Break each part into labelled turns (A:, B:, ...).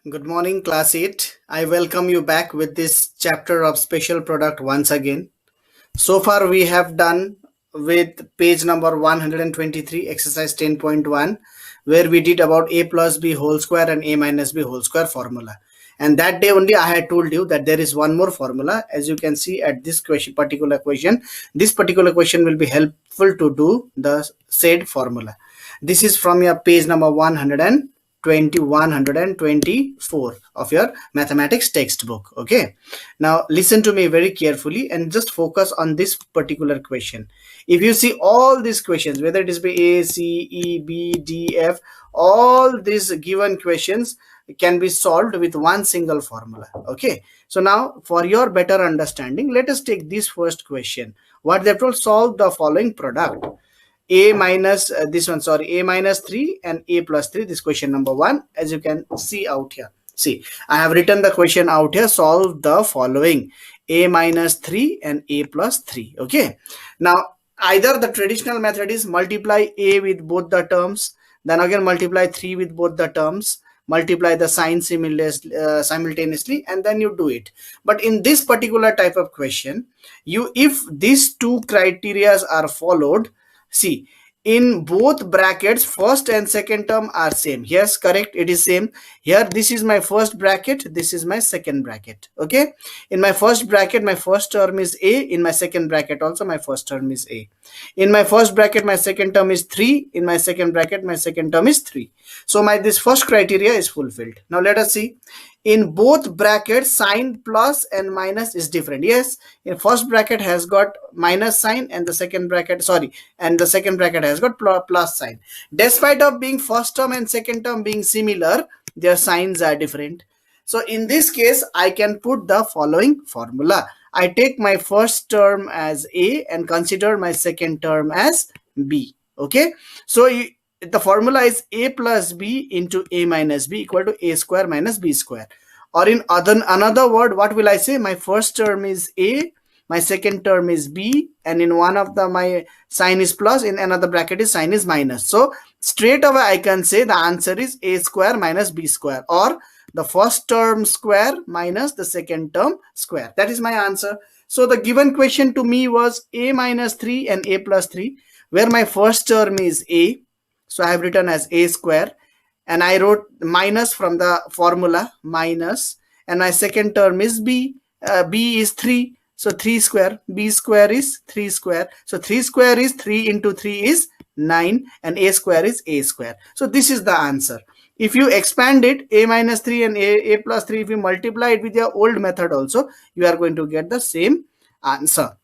A: Good morning, class 8. I welcome you back with this chapter of special product once again. So far, we have done with page number 123, exercise 10.1, where we did about a plus b whole square and a minus b whole square formula. And that day only I had told you that there is one more formula. As you can see at this particular question, this particular question will be helpful to do the said formula. This is from your page number 124 of your mathematics textbook. Okay, now listen to me very carefully and just focus on this particular question. If you see all these questions, whether it is A, C, E, B, D, F, all these given questions can be solved with one single formula. Okay, so now for your better understanding, let us take this first question. What they have told: solve the following product: a minus a minus 3 and a plus 3. This question number 1, as you can see out here. See, I have written the question out here: solve the following: a minus 3 and a plus 3. Okay, now either the traditional method is multiply a with both the terms, then again multiply 3 with both the terms, multiply the sign simultaneously, and then you do it. But in this particular type of question, if these two criterias are followed, see, in both brackets first and second term are same. Yes, correct, it is same. Here this is my first bracket, this is my second bracket. Okay, in my first bracket my first term is a, in my second bracket also my first term is a. In my first bracket my second term is 3, in my second bracket my second term is 3. So my this first criteria is fulfilled. Now let us see. In both brackets, sign plus and minus is different. Yes, in first bracket has got minus sign, and the second bracket has got plus sign. Despite of being first term and second term being similar, their signs are different. So in this case, I can put the following formula. I take my first term as a and consider my second term as b. Okay, so the formula is a plus b into a minus b equal to a square minus b square. Or in another word, what will I say? My first term is a, my second term is b, and in one of the my sign is plus, in another bracket is sign is minus. So straight away I can say the answer is a square minus b square, or the first term square minus the second term square. That is my answer. So the given question to me was a minus 3 and a plus 3, where my first term is a, so I have written as a square, and I wrote minus from the formula minus, and my second term is b. B is 3, so 3 square, b square is 3 square, so 3 square is 3 into 3 is 9, and a square is a square. So this is the answer. If you expand it, a minus 3 and a plus 3, if you multiply it with your old method also, you are going to get the same answer.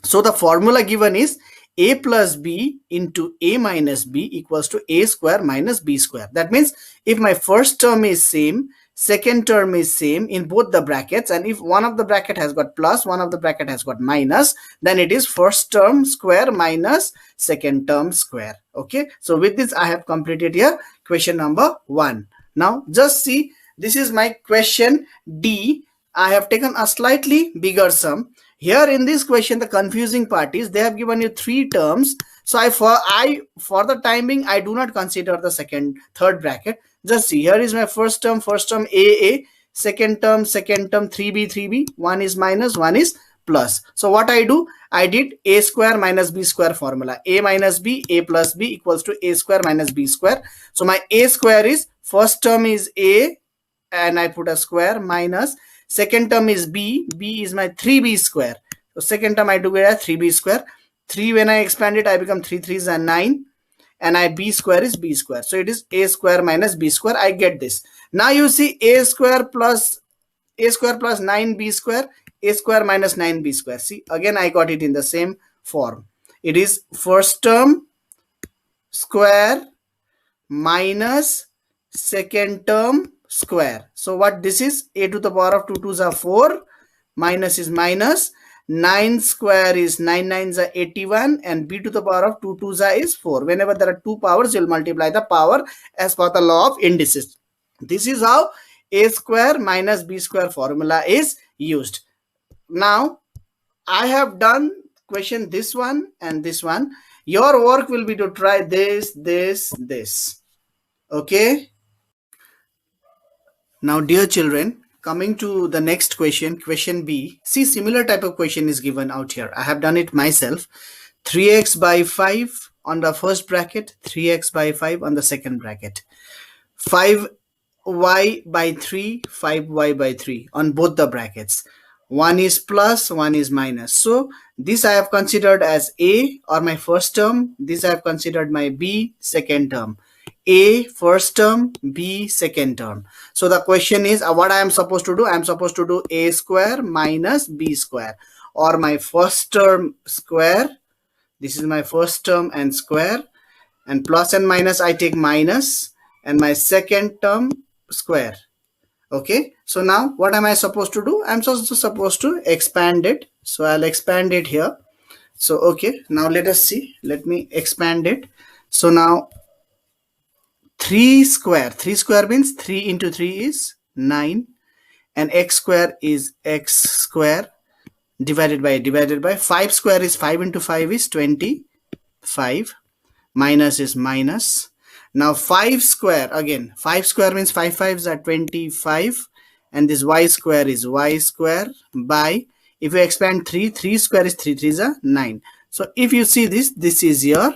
A: So the formula given is a plus b into a minus b equals to a square minus b square. That means if my first term is same, second term is same in both the brackets, and if one of the bracket has got plus, one of the bracket has got minus, then it is first term square minus second term square. Okay, so with this I have completed here question number 1. Now just see, this is my question D. I have taken a slightly bigger sum. Here in this question, the confusing part is they have given you 3 terms. So for the time being, I do not consider the third bracket. Just see, here is my first term a, second term 3b, one is minus, one is plus. So what I do, I did a square minus b square formula. A minus b, a plus b equals to a square minus b square. So my a square is, first term is a, and I put a square, minus second term is b, b is my 3b square. So second term I do it as 3b square. 3 when I expand it, I become 3 3s are 9, and b square is b square. So it is a square minus b square. I get this. Now you see a square plus 9b square, a square minus 9b square. See, again I got it in the same form. It is first term square minus second term square. So what this is, a to the power of 2 2s are 4, minus is minus, 9 square is 9 9s are 81, and b to the power of 2 2s are is 4. Whenever there are two powers, you'll multiply the power as per the law of indices. This is how a square minus b square formula is used. Now I have done question this one and this one. Your work will be to try this. Okay, Now, dear children, coming to the next question, question B. See, similar type of question is given out here. I have done it myself. 3x by 5 on the first bracket, 3x by 5 on the second bracket. 5y by 3, 5y by 3 on both the brackets. One is plus, one is minus. So this I have considered as A, or my first term. This I have considered my B, second term. A first term, B second term. So the question is, what I am supposed to do? I am supposed to do A square minus B square, or my first term square. This is my first term and square, and plus and minus I take minus, and my second term square. Okay, so now what am I supposed to do? I'm also supposed to expand it. So I'll expand it here. So okay, now let us see. Let me expand it. So now 3 square means 3 into 3 is 9, and x square is x square divided by 5 square is 5 into 5 is 25, minus is minus. Now 5 square, again 5 square means 5 fives are 25, and this y square is y square by, if you expand 3 square is 3 threes are 9. So if you see this, this is your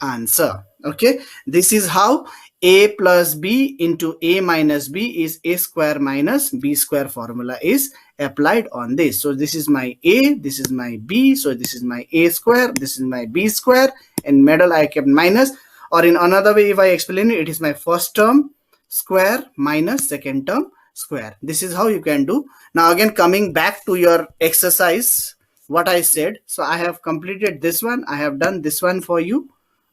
A: answer. Okay, this is how a plus b into a minus b is a square minus b square formula is applied on this. So this is my a, this is my b, so this is my a square, this is my b square, and middle I kept minus, or in another way if I explain it, it is my first term square minus second term square. This is how you can do. Now again, coming back to your exercise, what I said, so I have completed this one, I have done this one for you.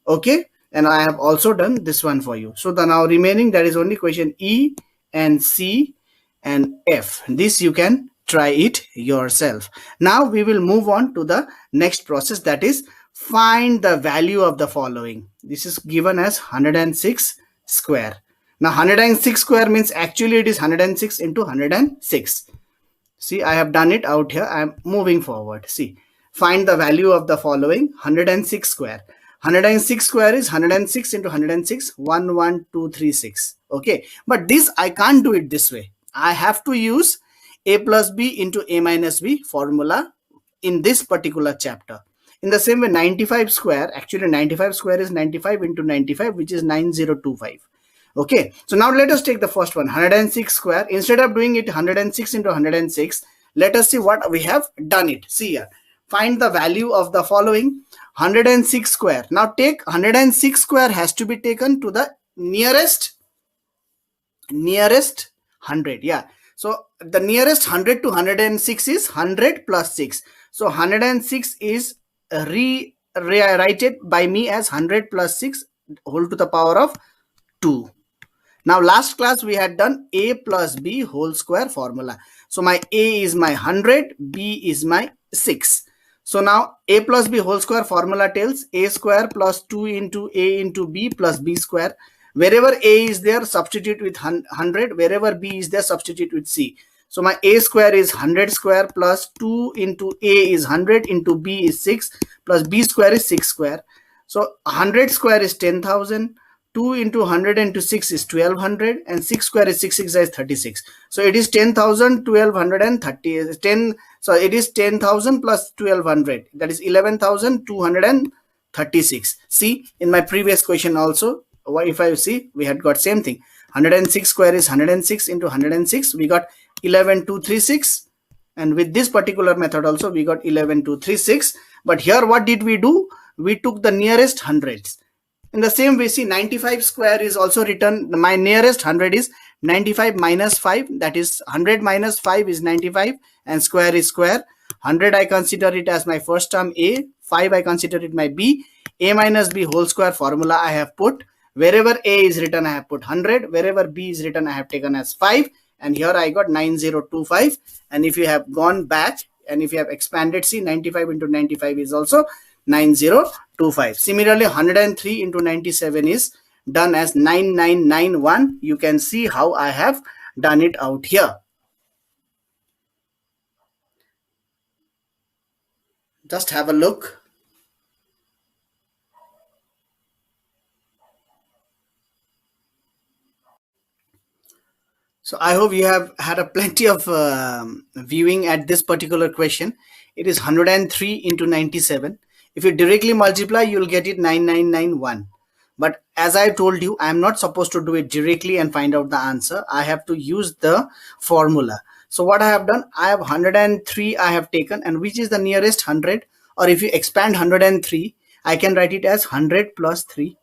A: Okay, and I have also done this one for you. So the now remaining, there is only question E and C and F. This you can try it yourself. Now we will move on to the next process, that is find the value of the following. This is given as 106 square. Now 106 square means actually it is 106 into 106. See, I have done it out here. I am moving forward. See, find the value of the following. 106 square. 106 square is 106 into 106, 11236. Okay, but this I can't do it this way. I have to use a plus b into a minus b formula in this particular chapter. In the same way, 95 square, actually 95 square is 95 into 95, which is 9025. Okay, so now let us take the first one, 106 square. Instead of doing it 106 into 106, let us see what we have done it. See here, find the value of the following. 106 square. Now take 106 square has to be taken to the nearest 100. Yeah, so the nearest 100 to 106 is 100 plus 6. So 106 is rewritten by me as 100 plus 6 whole to the power of 2. Now last class we had done a plus b whole square formula. So my a is my 100, b is my 6. So now a plus b whole square formula tells a square plus 2 into a into b plus b square. Wherever a is there, substitute with 100. Wherever b is there, substitute with c. So my a square is 100 square plus 2 into a is 100 into b is 6 plus b square is 6 square. So 100 square is 10,000. 2 into 100 into 6 is 1200, and 6 square is 6 is 36. So it is 10,000, 1230, 10. So it is 10,000 plus 1200, that is 11,236. See, in my previous question also, if I see, we had got same thing. 106 square is 106 into 106, we got 11,236, and with this particular method also we got 11,236. But here what did we do? We took the nearest hundreds. In the same way, see, 95 square is also written. My nearest 100 is 95 minus 5. That is 100 minus 5 is 95, and square is square. 100 I consider it as my first term a. 5 I consider it my b. A minus b whole square formula I have put. Wherever a is written, I have put 100. Wherever b is written, I have taken as 5. And here I got 9025. And if you have gone back and if you have expanded, see, 95 into 95 is also 9025. Similarly, 103 into 97 is done as 9991. You can see how I have done it out here. Just have a look. So I hope you have had a plenty of viewing at this particular question. It is 103 into 97. If you directly multiply, you will get it 9991. But as I told you, I am not supposed to do it directly and find out the answer. I have to use the formula. So what I have done, I have 103 I have taken, and which is the nearest 100, or if you expand 103, I can write it as 100 plus 3.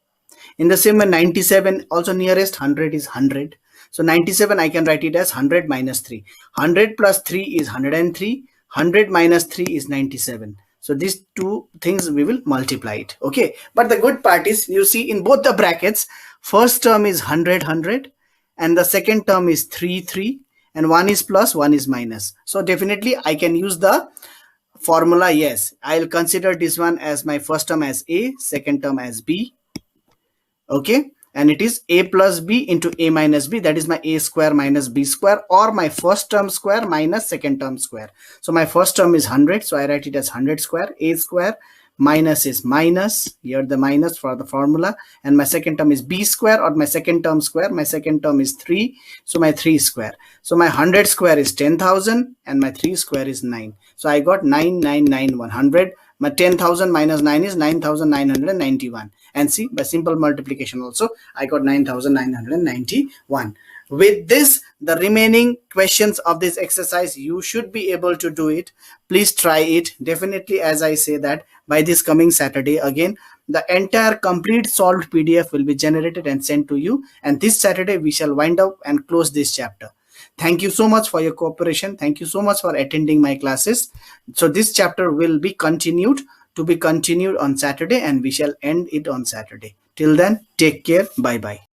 A: In the same way, 97 also nearest 100 is 100. So 97 I can write it as 100 minus 3. 100 plus 3 is 103. 100 minus 3 is 97. So these two things we will multiply it. Okay. But the good part is, you see in both the brackets, first term is 100 100 and the second term is 3 3, and one is plus, one is minus. So definitely I can use the formula. Yes, I'll consider this one as my first term as A, second term as B. Okay, and it is a plus b into a minus b, that is my a square minus b square, or my first term square minus second term square. So my first term is 100, so I write it as 100 square. A square minus is minus, here the minus for the formula, and my second term is b square, or my second term square. My second term is 3, so my 3 square. So my 100 square is 10,000 and my 3 square is 9. So I got 999 My 10,000 minus 9 is 9,991. And see, by simple multiplication also, I got 9,991. With this, the remaining questions of this exercise, you should be able to do it. Please try it. Definitely, as I say that, by this coming Saturday, again, the entire complete solved PDF will be generated and sent to you. And this Saturday, we shall wind up and close this chapter. Thank you so much for your cooperation. Thank you so much for attending my classes. So this chapter will be continued on Saturday, and we shall end it on Saturday. Till then, take care. Bye bye.